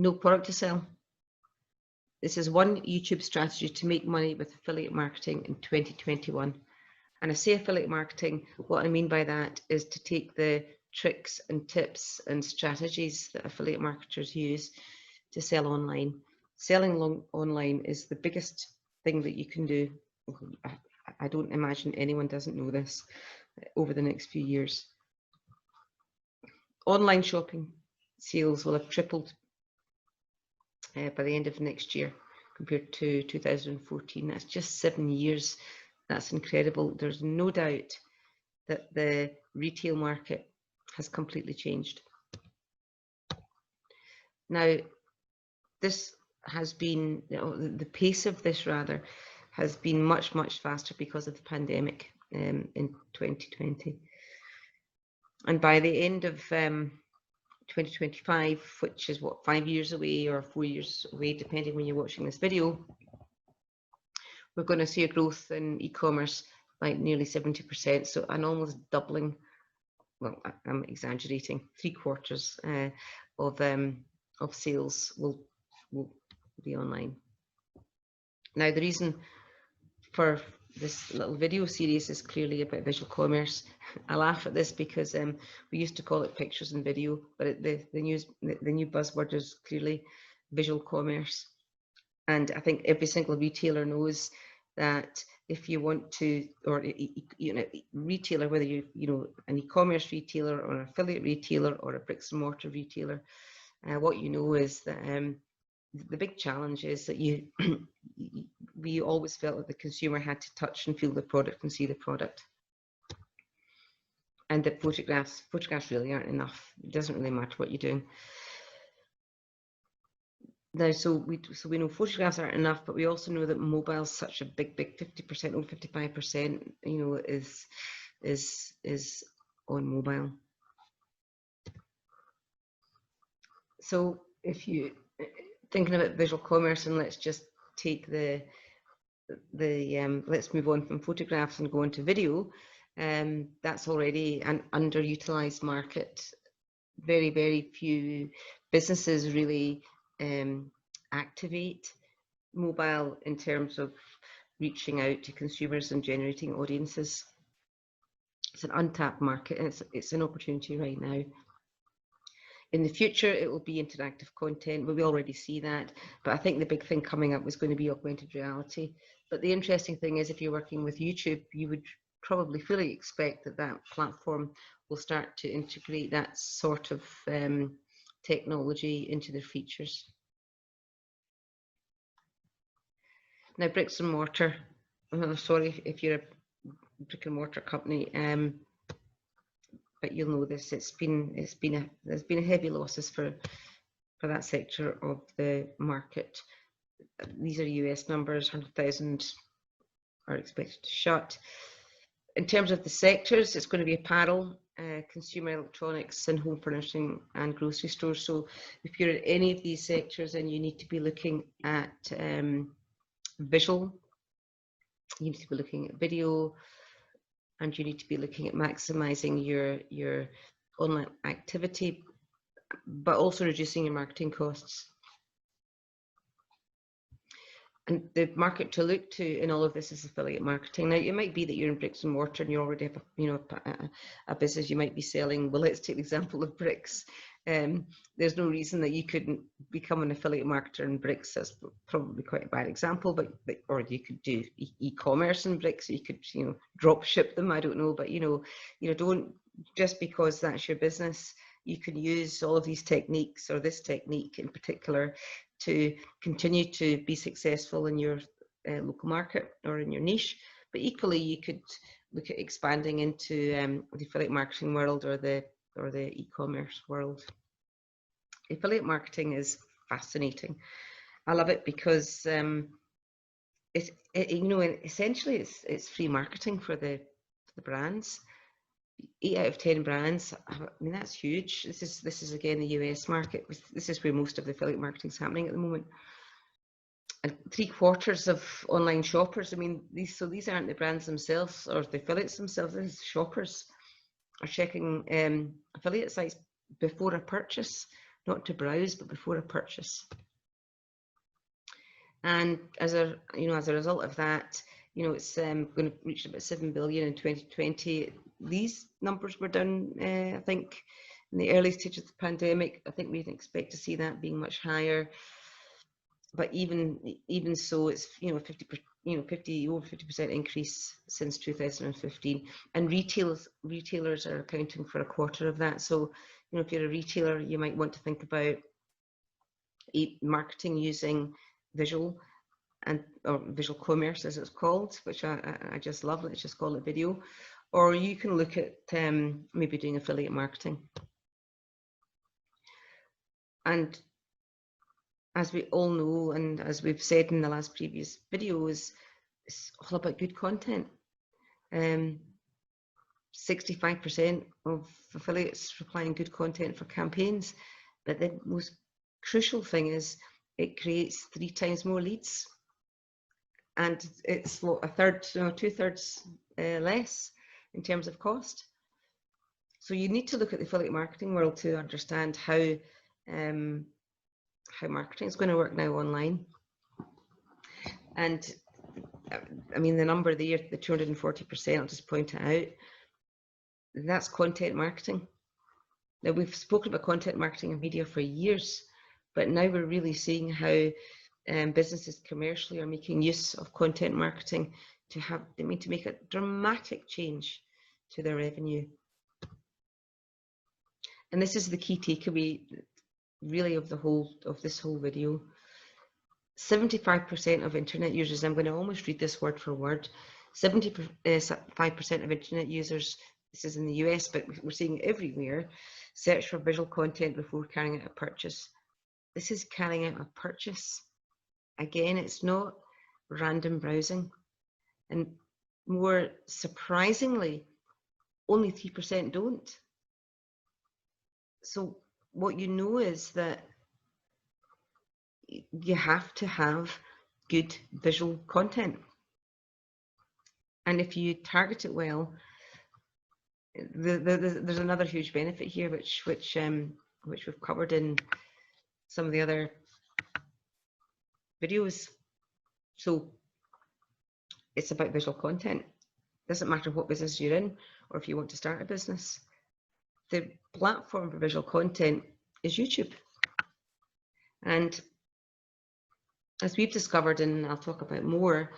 No product to sell. This is one YouTube strategy to make money with affiliate marketing in 2021. And I say affiliate marketing, what I mean by that is to take the tricks and tips and strategies that affiliate marketers use to sell online. Selling online is the biggest thing that you can do. I don't imagine anyone doesn't know this over the next few years. Online shopping sales will have tripled by the end of next year compared to 2014. That's just 7 years. That's incredible. There's no doubt that the retail market has completely changed. Now, this has been, the pace of this rather, has been much, much faster because of the pandemic in 2020. And by the end of 2025, which is what, 5 years away or 4 years away, depending when you're watching this video, we're going to see a growth in e-commerce by nearly 70%. So an almost doubling, well, I'm exaggerating, 3/4 of sales will be online. Now, the reason for this little video series is clearly about visual commerce. I laugh at this because we used to call it pictures and video, but the new buzzword is clearly visual commerce. And I think every single retailer knows that if you want to, or retailer, whether you an e-commerce retailer or an affiliate retailer or a bricks and mortar retailer, what you know is that the big challenge is that we always felt that the consumer had to touch and feel the product and see the product, and that photographs really aren't enough. It doesn't really matter what you're doing. Now, so we know photographs aren't enough, but we also know that mobile is such a big 50%, over 55%, is on mobile. So if you thinking about visual commerce, and let's just take let's move on from photographs and go into video. That's already an underutilized market. Very, very few businesses really activate mobile in terms of reaching out to consumers and generating audiences. It's an untapped market, and it's an opportunity right now. In the future, it will be interactive content, but we already see that. But I think the big thing coming up is going to be augmented reality. But the interesting thing is, if you're working with YouTube, you would probably fully expect that platform will start to integrate that sort of technology into their features. Now, bricks and mortar. Sorry if you're a brick and mortar company, but you'll know this. There's been heavy losses for that sector of the market. These are US numbers. 100,000 are expected to shut. In terms of the sectors, it's going to be apparel, consumer electronics, and home furnishing and grocery stores. So if you're in any of these sectors, then you need to be looking at visual, you need to be looking at video, and you need to be looking at maximizing your online activity, but also reducing your marketing costs. And the market to look to in all of this is affiliate marketing. Now, it might be that you're in bricks and mortar and you already have a business. You might be selling, well, let's take the example of bricks. There's no reason that you couldn't become an affiliate marketer in bricks. That's probably quite a bad example, but or you could do e-commerce in bricks. You could drop ship them. I don't know, but don't, just because that's your business, you can use all of these techniques, or this technique in particular, to continue to be successful in your local market or in your niche. But equally, you could look at expanding into the affiliate marketing world or the e-commerce world. Affiliate marketing is fascinating. I love it because essentially it's free marketing for the brands. 8 out of 10 brands. I mean, that's huge. This is again the US market. This is where most of the affiliate marketing is happening at the moment. And 3/4 of online shoppers. I mean, these aren't the brands themselves or the affiliates themselves. These shoppers are checking affiliate sites before a purchase. not to browse, but before a purchase. And as a result of that, it's going to reach about 7 billion in 2020. These numbers were done, I think, in the early stage of the pandemic. I think we didn't expect to see that being much higher. But even so, it's 50% over 50% increase since 2015, and retailers are accounting for a quarter of that. So if you're a retailer, you might want to think about marketing using visual or visual commerce, as it's called, which I just love. Let's just call it video. Or you can look at maybe doing affiliate marketing. And as we all know, and as we've said in the last previous videos, it's all about good content. 65% of affiliates replying good content for campaigns, but the most crucial thing is it creates 3 times more leads, and it's a third, 2/3 less in terms of cost. So you need to look at the affiliate marketing world to understand how marketing is going to work now online. And I mean, the number there, the 240%, I'll just point it out, that's content marketing. Now, we've spoken about content marketing and media for years, but now we're really seeing how businesses commercially are making use of content marketing to make a dramatic change to their revenue. And this is the key takeaway, really, of this whole video. 75% of internet users, I'm going to almost read this word for word, 75% of internet users, this is in the US, but we're seeing it everywhere, search for visual content before carrying out a purchase. This is carrying out a purchase. Again, it's not random browsing. And more surprisingly, only 3% don't. So what you know is that you have to have good visual content. And if you target it well, there's another huge benefit here, which we've covered in some of the other videos. So it's about visual content. Doesn't matter what business you're in or if you want to start a business. The platform for visual content is YouTube. And as we've discovered, and I'll talk about more,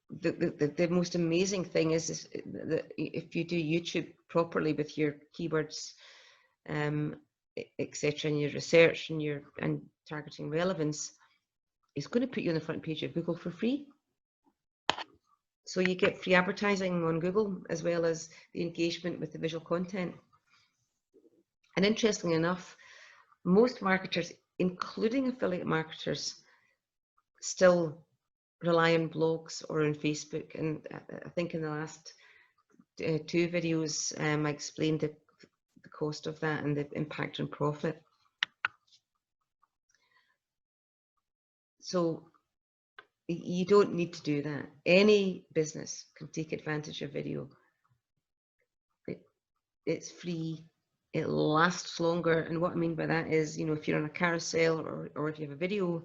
the most amazing thing is that if you do YouTube properly with your keywords, etc., and your research and targeting relevance, it's going to put you on the front page of Google for free. So you get free advertising on Google as well as the engagement with the visual content. And interestingly enough, most marketers, including affiliate marketers, still rely on blogs or on Facebook. And I think in the last 2 videos, I explained the cost of that and the impact on profit. So you don't need to do that. Any business can take advantage of video. It's free. It lasts longer. And what I mean by that is, if you're on a carousel or if you have a video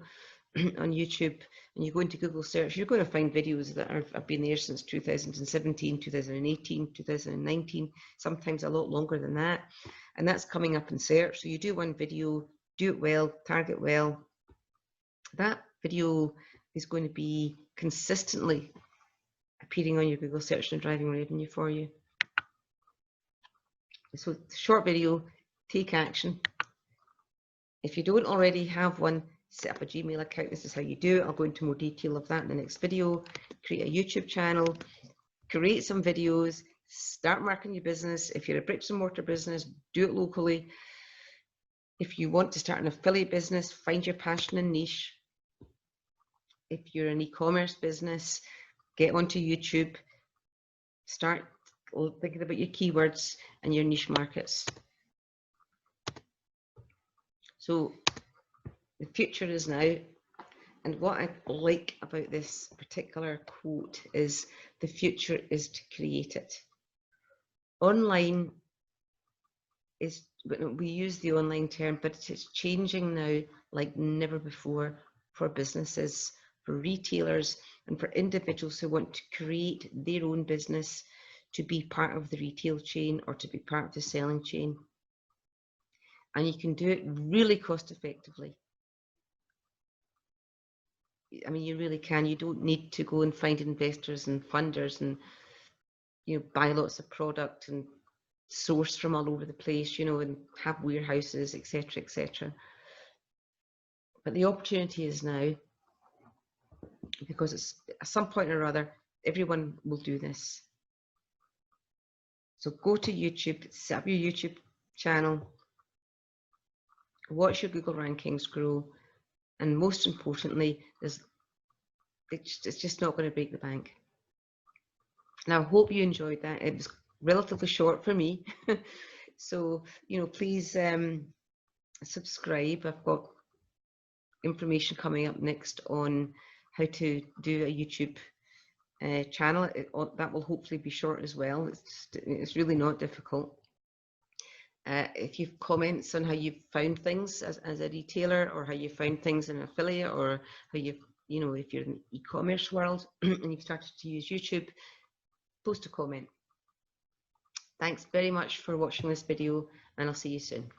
on YouTube and you go into Google search, you're going to find videos that have been there since 2017, 2018, 2019, sometimes a lot longer than that. And that's coming up in search. So you do one video, do it well, target well. That video is going to be consistently appearing on your Google search and driving revenue for you. So short video, take action. If you don't already have one, set up a Gmail account. This is how you do it. I'll go into more detail of that in the next video. Create a YouTube channel, create some videos, start marketing your business. If you're a bricks and mortar business, do it locally. If you want to start an affiliate business, find your passion and niche. If you're an e-commerce business, get onto YouTube, start thinking about your keywords and your niche markets. So the future is now, and what I like about this particular quote is the future is to create it. Online is we use the online term, but it's changing now like never before for businesses, for retailers, and for individuals who want to create their own business to be part of the retail chain or to be part of the selling chain. And you can do it really cost effectively. I mean, you really can. You don't need to go and find investors and funders and, you know, buy lots of product and source from all over the place, you know, and have warehouses, etc., etc. But the opportunity is now, because it's at some point or other, everyone will do this. So go to YouTube, set up your YouTube channel, watch your Google rankings grow, and most importantly, it's just not going to break the bank. Now, I hope you enjoyed that. It was relatively short for me. So, you know, please subscribe. I've got information coming up next on how to do a YouTube channel. That will hopefully be short as well. It's really not difficult. If you've comments on how you've found things as a retailer, or how you found things in an affiliate, or how you've, you know, if you're in the e-commerce world and you've started to use YouTube, post a comment. Thanks very much for watching this video, and I'll see you soon.